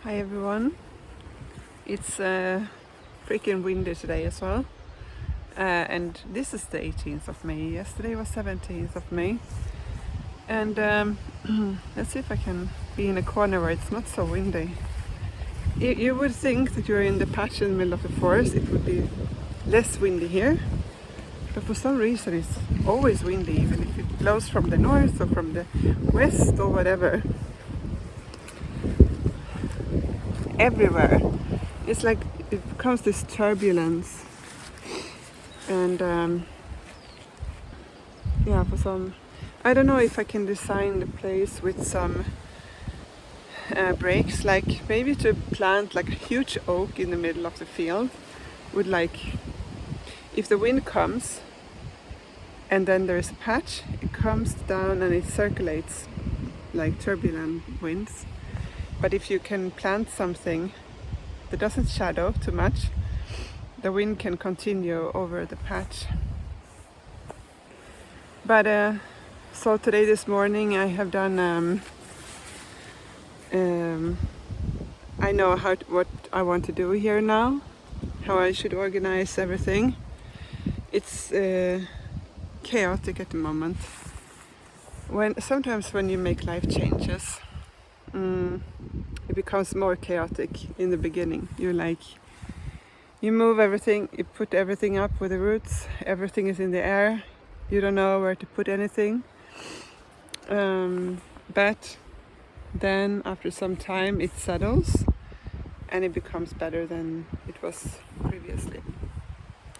Hi everyone. It's freaking windy today as well. And this is the 18th of May. Yesterday was 17th of May. And let's see if I can be in a corner where it's not so windy. You would think that you're in the patch in the middle of the forest, it would be less windy here. But for some reason it's always windy, even if it blows from the north or from the west or whatever. Everywhere. It's like it becomes this turbulence, and for some, I don't know if I can design the place with some breaks, like maybe to plant like a huge oak in the middle of the field, would like, if the wind comes and then there is a patch, it comes down and it circulates like turbulent winds. But if you can plant something that doesn't shadow too much, the wind can continue over the patch. But so today, this morning, I have done. I know what I want to do here now, how I should organize everything. It's chaotic at the moment. Sometimes when you make life changes, it becomes more chaotic in the beginning. You move everything, you put everything up with the roots, everything is in the air, you don't know where to put anything. But then after some time it settles and it becomes better than it was previously.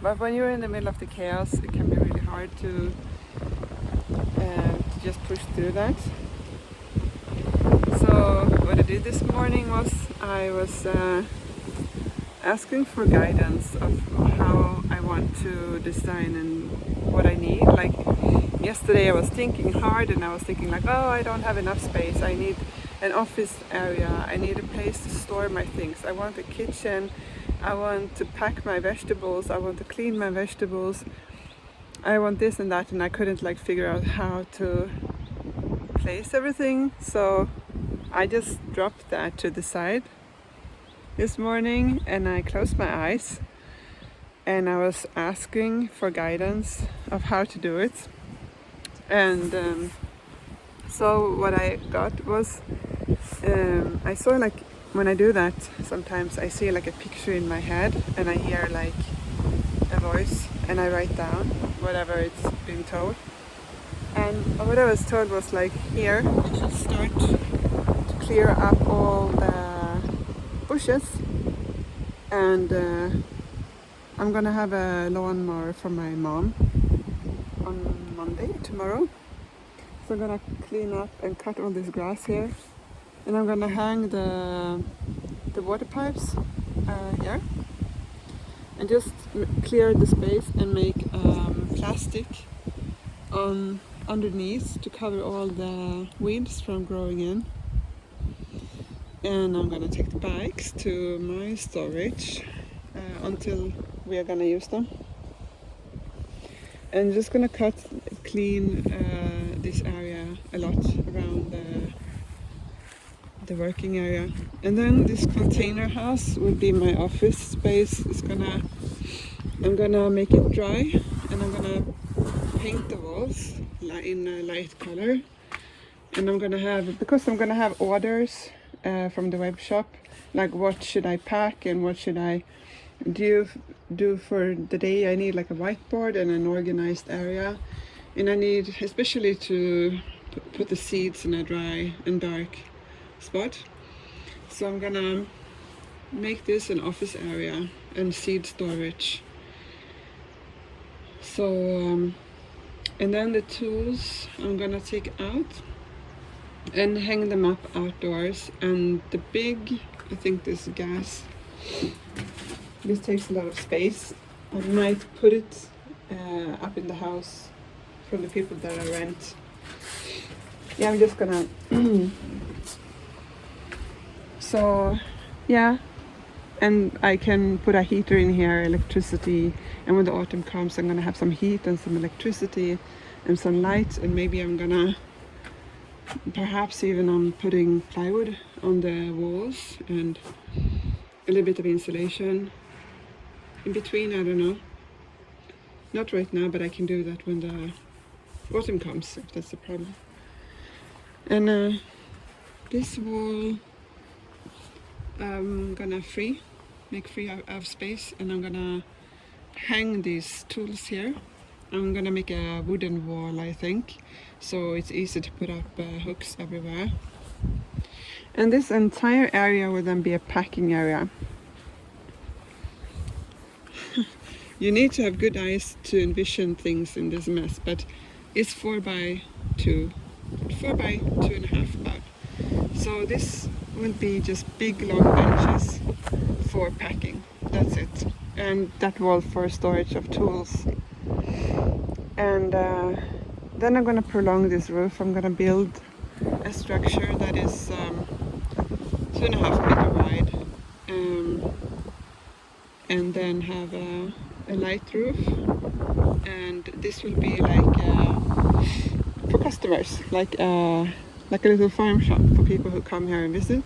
But when you're in the middle of the chaos, it can be really hard to just push through that. So what I did this morning was I was asking for guidance of how I want to design and what I need. Like yesterday I was thinking hard and I was thinking like, oh, I don't have enough space. I need an office area. I need a place to store my things. I want a kitchen. I want to pack my vegetables. I want to clean my vegetables. I want this and that, and I couldn't like figure out how to place everything. So I just dropped that to the side this morning and I closed my eyes and I was asking for guidance of how to do it. And so what I got was, I saw like when I do that, sometimes I see like a picture in my head and I hear like a voice and I write down whatever it's been told. And what I was told was like, here you should start to clear up all the bushes, and I'm gonna have a lawnmower from my mom on Monday, tomorrow. So I'm gonna clean up and cut all this grass here, and I'm gonna hang the water pipes here, and just clear the space and make plastic on underneath to cover all the weeds from growing in. And I'm gonna take the bikes to my storage until we are gonna use them. And just gonna clean this area a lot around the working area. And then this container house will be my office space. I'm gonna make it dry and I'm gonna paint the walls in a light color. And I'm gonna have orders from the web shop, like what should I pack and what should I do for the day. I need like a whiteboard and an organized area, and I need especially to put the seeds in a dry and dark spot. So I'm gonna make this an office area and seed storage. So and then the tools I'm gonna take out and hang them up outdoors. And the big, I think this gas, this takes a lot of space. I might put it up in the house from the people that I rent. Yeah, I'm just gonna so yeah, and I can put a heater in here, electricity, and when the autumn comes I'm gonna have some heat and some electricity and some light, and maybe I'm gonna perhaps even I'm putting plywood on the walls and a little bit of insulation in between, I don't know. Not right now, but I can do that when the autumn comes, if that's the problem. And this wall I'm gonna make free of space, and I'm gonna hang these tools here. I'm gonna make a wooden wall, I think, so it's easy to put up hooks everywhere. And this entire area will then be a packing area. You need to have good eyes to envision things in this mess, but it's 4x2, 4x2.5 about. So this will be just big long benches for packing, that's it. And that wall for storage of tools. And then I'm gonna prolong this roof. I'm gonna build a structure that is 2.5 meter wide, and then have a light roof. And this will be like for customers, like a little farm shop for people who come here and visit.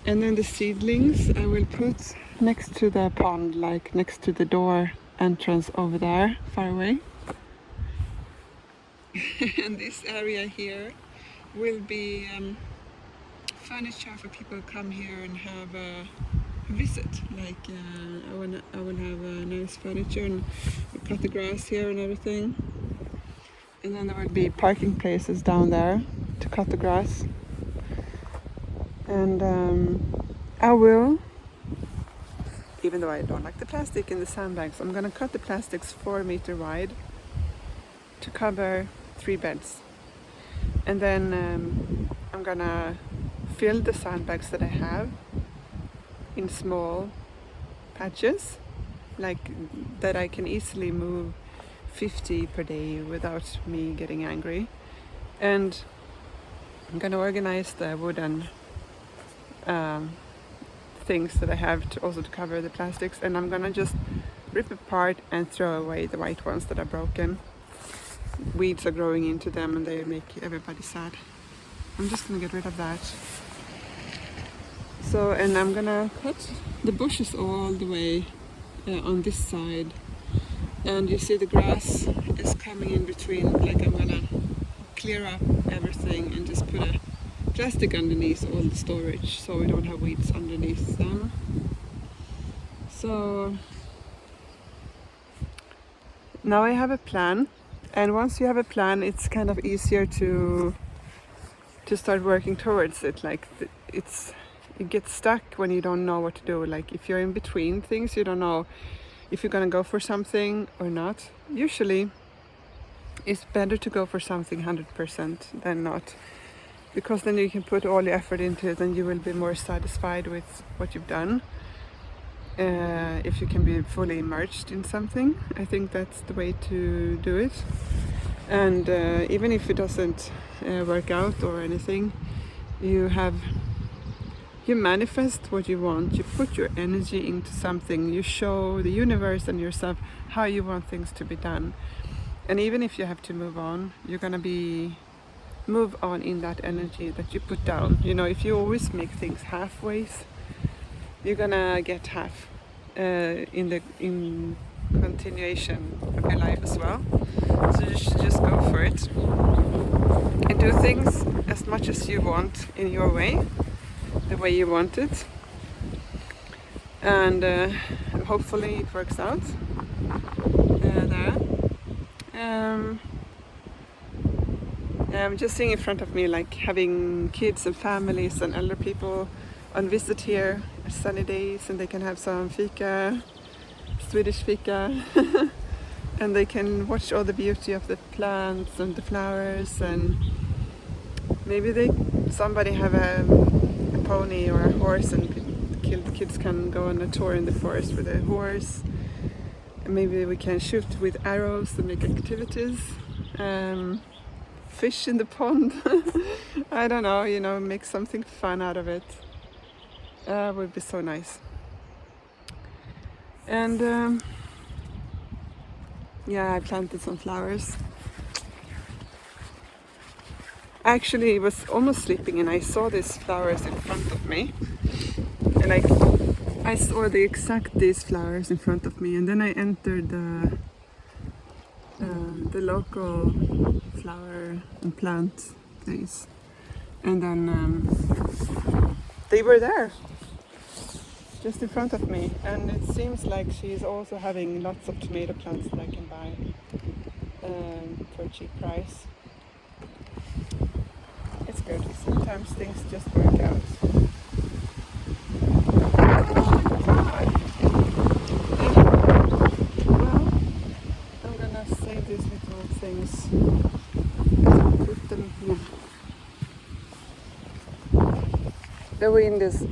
And then the seedlings I will put next to the pond, like next to the door entrance over there, far away. And this area here will be furniture for people who come here and have a visit. Like I will have nice furniture and cut the grass here and everything. And then there will be parking places down there to cut the grass. And I will, even though I don't like the plastic in the sandbags, I'm gonna cut the plastics 4 meter wide to cover 3 beds. And then I'm gonna fill the sandbags that I have in small patches, like that I can easily move 50 per day without me getting angry. And I'm gonna organize the wooden things that I have to also to cover the plastics, and I'm gonna just rip apart and throw away the white ones that are broken. Weeds are growing into them and they make everybody sad. I'm just gonna get rid of that. So, and I'm gonna cut the bushes all the way on this side, and you see the grass is coming in between. Like I'm gonna clear up everything and just put a plastic underneath all the storage so we don't have weeds underneath them. So now I have a plan, and once you have a plan it's kind of easier to start working towards it. Like it gets stuck when you don't know what to do. Like if you're in between things, you don't know if you're gonna go for something or not. Usually it's better to go for something 100% than not, because then you can put all your effort into it and you will be more satisfied with what you've done. If you can be fully immersed in something, I think that's the way to do it. And even if it doesn't work out or anything, you manifest what you want. You put your energy into something. You show the universe and yourself how you want things to be done. And even if you have to move on, you're gonna move on in that energy that you put down. You know, if you always make things halfway, you're gonna get half in continuation of your life as well. So you should just go for it and do things as much as you want in your way, the way you want it, and hopefully it works out there. I'm just seeing in front of me, like having kids and families and elder people on visit here at sunny days, and they can have some fika, Swedish fika, and they can watch all the beauty of the plants and the flowers, and maybe somebody have a pony or a horse, and the kids can go on a tour in the forest with a horse. And maybe we can shoot with arrows and make activities. Fish in the pond. I don't know, make something fun out of it. Would be so nice. And yeah, I planted some flowers. I actually was almost sleeping and I saw these flowers in front of me. And like I saw these flowers in front of me, and then I entered the local flower and plant place, and then they were there just in front of me, and it seems like she's also having lots of tomato plants that I can buy for a cheap price. It's good. Sometimes things just work out. Well, I'm gonna save these little things. Put them here. The wind is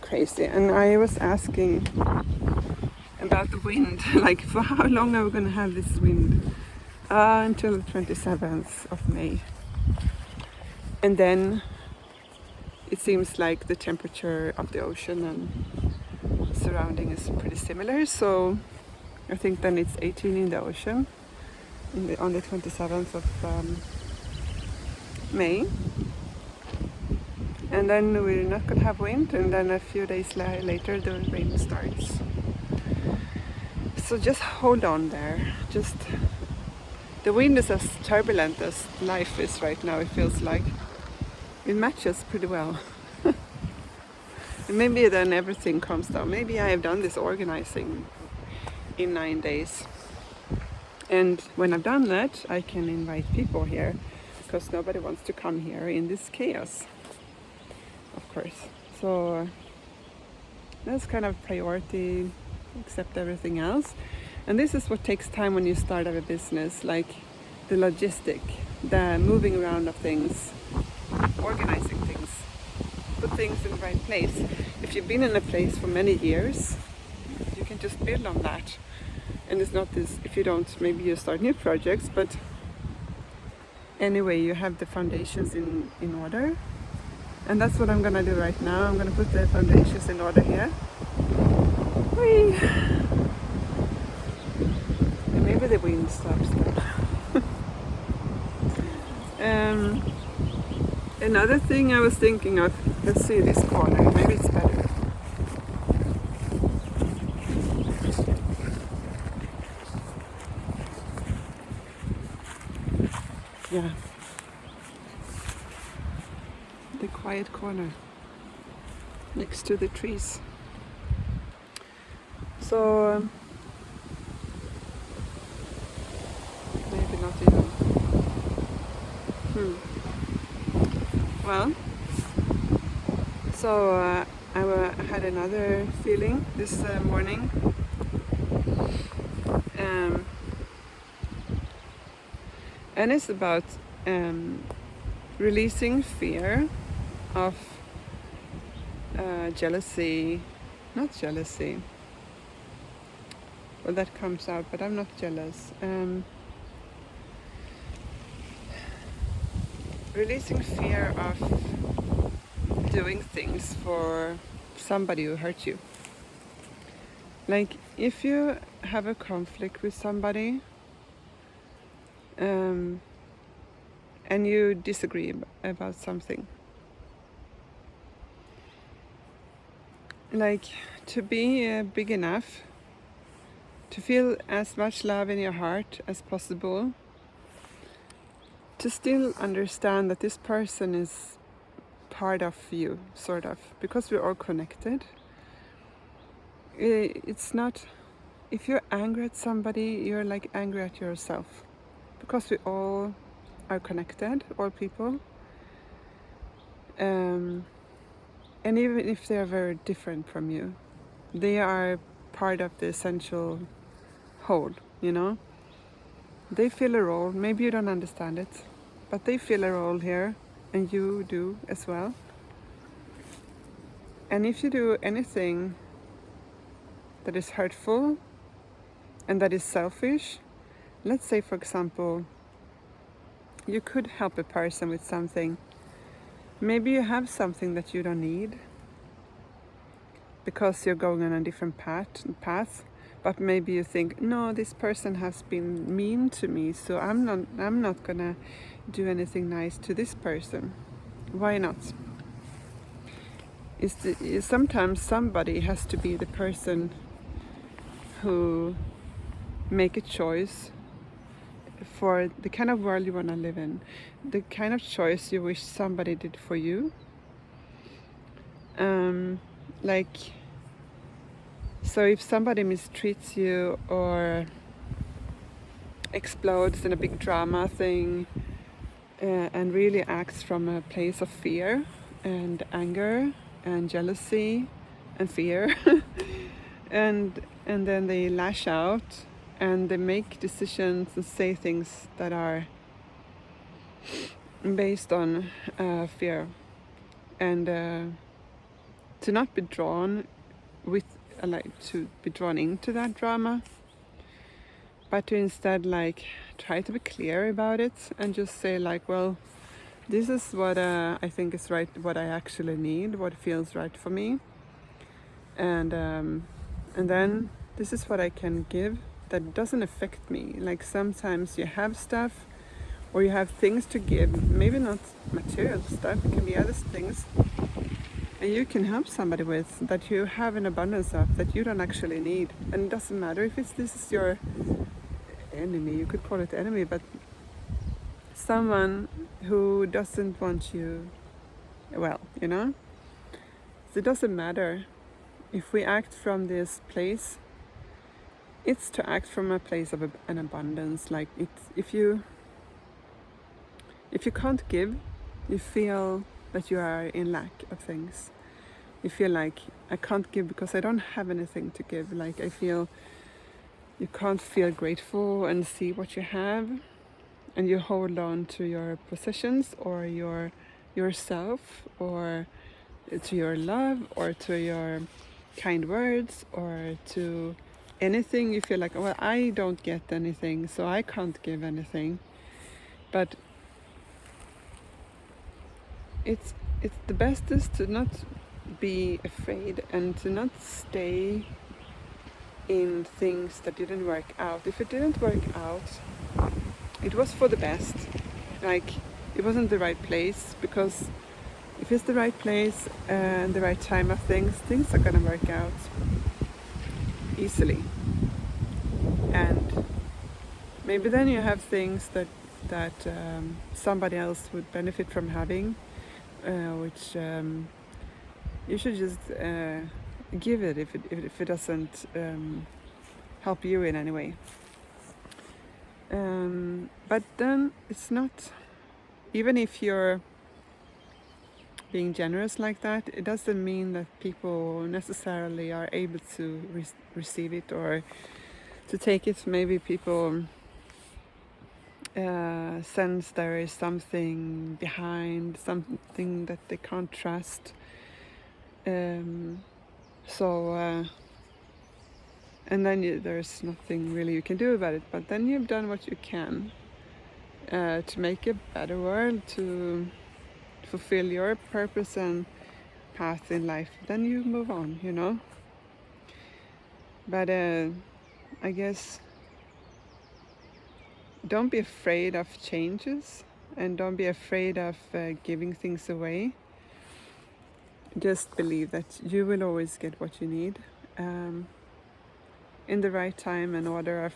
crazy, and I was asking about the wind, like for how long are we gonna have this wind? Until the 27th of May. And then it seems like the temperature of the ocean and surrounding is pretty similar, so I think then it's 18 in the ocean on the 27th of May. And then we're not going to have wind, and then a few days later the rain starts. So just hold on there. Just the wind is as turbulent as life is right now, it feels like. It matches pretty well. And maybe then everything calms down. Maybe I have done this organizing in 9 days. And when I've done that, I can invite people here, because nobody wants to come here in this chaos, of course. So that's kind of priority, except everything else. And this is what takes time when you start up a business, like the logistic, the moving around of things, organizing things, put things in the right place. If you've been in a place for many years, you can just build on that. And it's not this, if you don't, maybe you start new projects, but anyway, you have the foundations in order. And that's what I'm gonna do right now. I'm gonna put the foundations in order here. Whee! And maybe the wind stops now. Another thing I was thinking of, let's see this corner, maybe it's better. Yeah. The quiet corner next to the trees. So maybe not even. Well, so I had another feeling this morning. And it's about releasing fear of jealousy. Not jealousy. Well, that comes out, but I'm not jealous. Releasing fear of doing things for somebody who hurt you. Like if you have a conflict with somebody and you disagree about something, like to be big enough to feel as much love in your heart as possible, to still understand that this person is part of you, sort of, because we're all connected. It's not, if you're angry at somebody, you're like angry at yourself, because we all are connected, all people. And even if they are very different from you, they are part of the essential whole, you know? They fill a role, maybe you don't understand it, but they fill a role here, and you do as well. And if you do anything that is hurtful and that is selfish, let's say for example, you could help a person with something. Maybe you have something that you don't need because you're going on a different path, but maybe you think, no, this person has been mean to me, so I'm not gonna do anything nice to this person? Why not? Sometimes somebody has to be the person who make a choice for the kind of world you want to live in, the kind of choice you wish somebody did for you. So if somebody mistreats you or explodes in a big drama thing and really acts from a place of fear and anger and jealousy and fear and then they lash out and they make decisions and say things that are based on fear, and to not be drawn with to be drawn into that drama, but to instead try to be clear about it and just say well, this is what I think is right, what I actually need, what feels right for me, and then this is what I can give that doesn't affect me. Sometimes you have stuff or you have things to give, maybe not material stuff, it can be other things, and you can help somebody with that you have an abundance of that you don't actually need. And it doesn't matter if this is your enemy, you could call it enemy, but someone who doesn't want you well, so it doesn't matter. If we act from this place, it's to act from a place of an abundance. If you can't give, you feel that you are in lack of things. You feel like, I can't give because I don't have anything to give. I feel you can't feel grateful and see what you have, and you hold on to your possessions or yourself or to your love or to your kind words or to anything. You feel like, well, I don't get anything, so I can't give anything. But it's the best is to not be afraid and to not stay in things that didn't work out. If it didn't work out, it was for the best. It wasn't the right place, because if it's the right place and the right time of things are gonna work out easily. And maybe then you have things that somebody else would benefit from having, which you should just give it if it doesn't help you in any way. But then it's not, even if you're being generous like that, it doesn't mean that people necessarily are able to receive it or to take it. Maybe people sense there is something behind, something that they can't trust. And then there's nothing really you can do about it, but then you've done what you can to make a better world, to fulfill your purpose and path in life. Then you move on, But I guess don't be afraid of changes, and don't be afraid of giving things away. Just believe that you will always get what you need in the right time and order of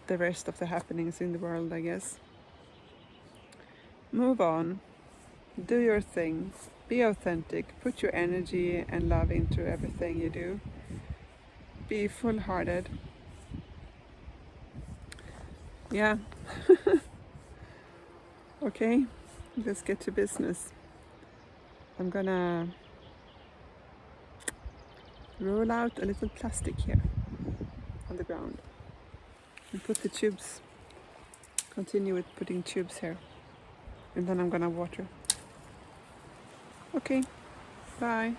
the rest of the happenings in the world, I guess. Move on, do your thing, be authentic, put your energy and love into everything you do. Be full-hearted. Yeah. Okay, let's get to business. I'm gonna roll out a little plastic here on the ground and put the tubes, continue with putting tubes here, and then I'm gonna water. Okay, bye.